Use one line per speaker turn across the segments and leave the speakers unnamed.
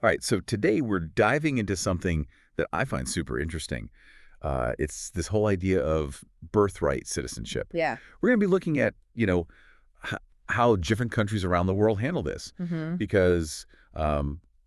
All right, so today we're diving into something that I find super interesting. It's this whole idea of birthright citizenship.
Yeah.
We're going to be looking at, h how different countries around the world handle this,
Hmm.
because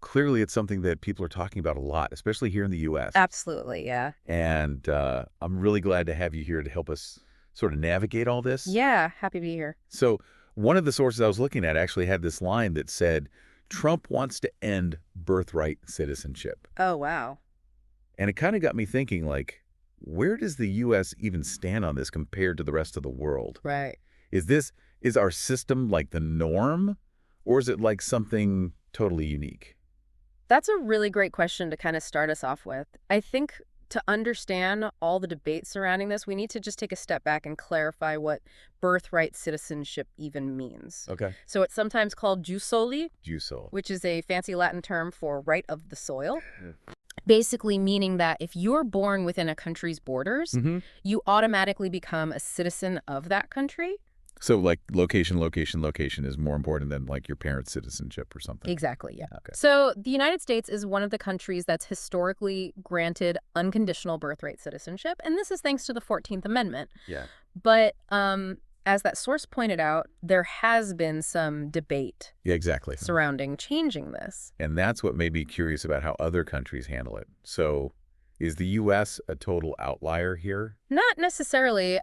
clearly it's something that people are talking about a lot, especially here in the U.S.
Absolutely. Yeah.
And I'm really glad to have you here to help us sort of navigate all this.
Yeah. Happy to be here.
So one of the sources I was looking at actually had this line that said, Trump wants to end birthright citizenship.
Oh, wow.
And it kind of got me thinking, like, where does the U.S. even stand on this compared to the rest of the world?
Right.
Is our system like the norm, or is it like something totally unique?
That's a really great question to kind of start us off with. I think to understand all the debate surrounding this, we need to just take a step back and clarify what birthright citizenship even means.
Okay.
So it's sometimes called jus soli,
Jusol.
which is a fancy Latin term for right of the soil. Basically meaning that if you're born within a country's borders,
Mm-hmm.
you automatically become a citizen of that country.
So like location, location, location is more important than like your parents' citizenship or something.
Exactly, yeah.
Okay.
So the United States is one of the countries that's historically granted unconditional birthright citizenship, and this is thanks to the 14th Amendment.
Yeah.
But as that source pointed out, there has been some debate
Yeah, exactly.
surrounding changing this.
And that's what made me curious about how other countries handle it. So is the U.S. a total outlier here?
Not necessarily.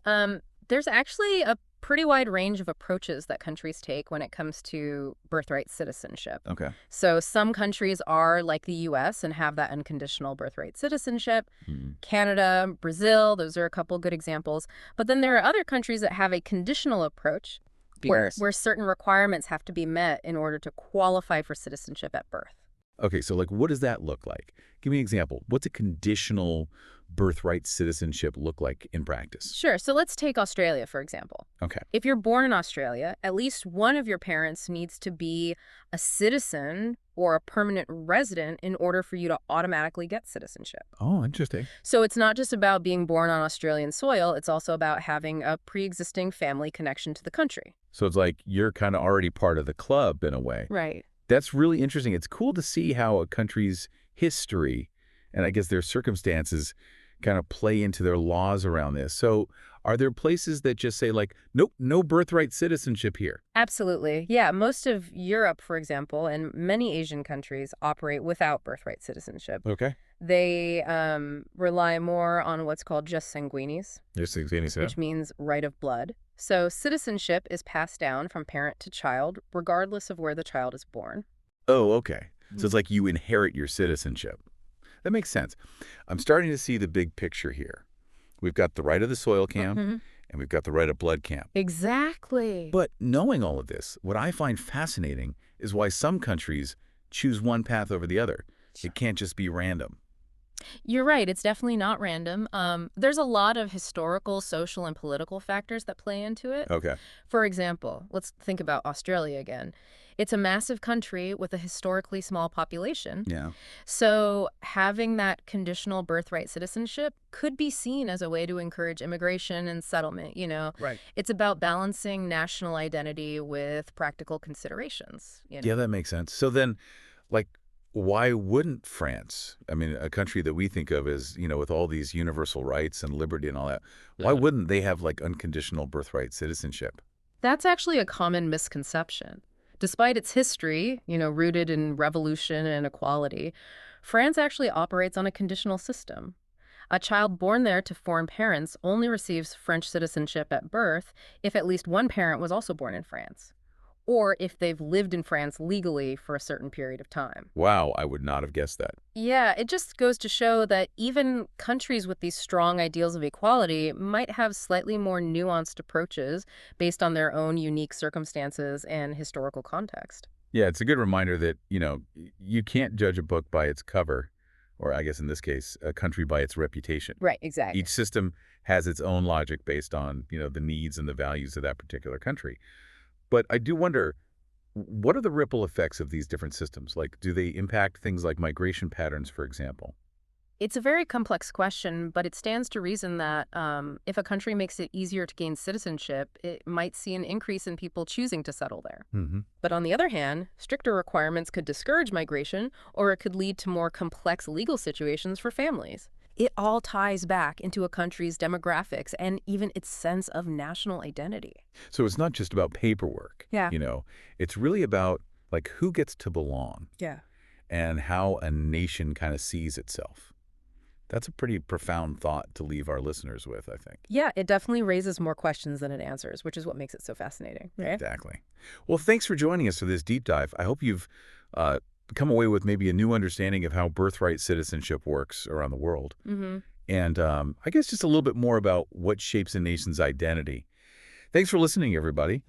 There's actually a pretty wide range of approaches that countries take when it comes to birthright citizenship.
Okay.
So some countries are like the U.S. and have that unconditional birthright citizenship.
Hmm.
Canada, Brazil, those are a couple good examples. But then there are other countries that have a conditional approach where certain requirements have to be met in order to qualify for citizenship at birth.
Okay, so like what does that look like? Give me an example. What's a conditional birthright citizenship look like in practice?
Sure. So let's take Australia, for example.
Okay.
If you're born in Australia, at least one of your parents needs to be a citizen or a permanent resident in order for you to automatically get citizenship.
Oh, interesting.
So it's not just about being born on Australian soil, it's also about having a pre-existing family connection to the country.
So it's like you're kind of already part of the club in a way.
Right.
That's really interesting. It's cool to see how a country's history and I guess their circumstances kind of play into their laws around this. So are there places that just say like, nope, no birthright citizenship here?
Absolutely. Yeah, most of Europe, for example, and many Asian countries operate without birthright citizenship.
Okay.
They rely more on what's called jus sanguinis,
There's things any say.
which means right of blood. So citizenship is passed down from parent to child, regardless of where the child is born.
Oh, okay. So it's like you inherit your citizenship. That makes sense. I'm starting to see the big picture here. We've got the right of the soil camp,
Mhm.
and we've got the right of blood camp.
Exactly.
But knowing all of this, what I find fascinating is why some countries choose one path over the other. It can't just be random.
You're right. It's definitely not random. There's a lot of historical, social, and political factors that play into it.
Okay.
For example, let's think about Australia again. It's a massive country with a historically small population.
Yeah.
So having that conditional birthright citizenship could be seen as a way to encourage immigration and settlement.
Right.
It's about balancing national identity with practical considerations.
Yeah, that makes sense. So then, like, why wouldn't France, I mean, a country that we think of as, with all these universal rights and liberty and all that, why wouldn't they have, like, unconditional birthright citizenship?
That's actually a common misconception. Despite its history, rooted in revolution and equality, France actually operates on a conditional system. A child born there to foreign parents only receives French citizenship at birth if at least one parent was also born in France, or if they've lived in France legally for a certain period of time.
Wow, I would not have guessed that.
Yeah, it just goes to show that even countries with these strong ideals of equality might have slightly more nuanced approaches based on their own unique circumstances and historical context.
Yeah, it's a good reminder that, you can't judge a book by its cover, or I guess in this case, a country by its reputation.
Right, exactly.
Each system has its own logic based on, the needs and the values of that particular country. But I do wonder, what are the ripple effects of these different systems? Like, do they impact things like migration patterns, for example?
It's a very complex question, but it stands to reason that if a country makes it easier to gain citizenship, it might see an increase in people choosing to settle there.
Hmm.
But on the other hand, stricter requirements could discourage migration, or it could lead to more complex legal situations for families. It all ties back into a country's demographics and even its sense of national identity.
So it's not just about paperwork,
Yeah.
It's really about, like, who gets to belong
Yeah.
and how a nation kind of sees itself. That's a pretty profound thought to leave our listeners with, I think.
Yeah, it definitely raises more questions than it answers, which is what makes it so fascinating, right?
Exactly. Well, thanks for joining us for this deep dive. I hope you've uh, come away with maybe a new understanding of how birthright citizenship works around the world.
Mm-hmm.
And I guess just a little bit more about what shapes a nation's identity. Thanks for listening, everybody.